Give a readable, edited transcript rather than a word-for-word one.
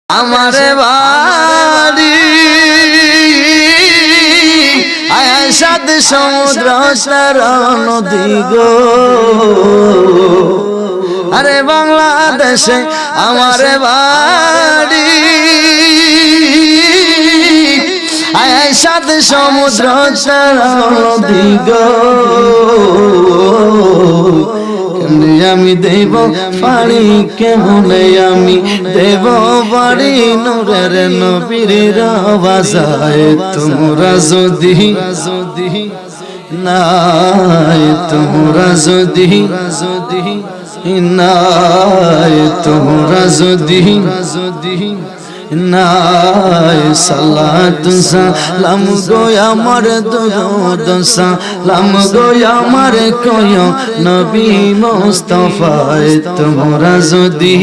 আমার বাড়ি আয়াসাদ সমুদ্র নদী গো আরে বাংলাদেশে আমার বাড়ি আয়াসাদ সমুদ্র নদী গো আমি দেব পারি কেমনে আমি দেব পারি নূরের নবীর রওজায় তোমরা যদি নাই তোমরা যদি নাই তোমরা যদি নাই সালাত সালাম গো আমার দুরূদ সালাম গো আমার কয় নবী মুস্তাফা তোমরা যদি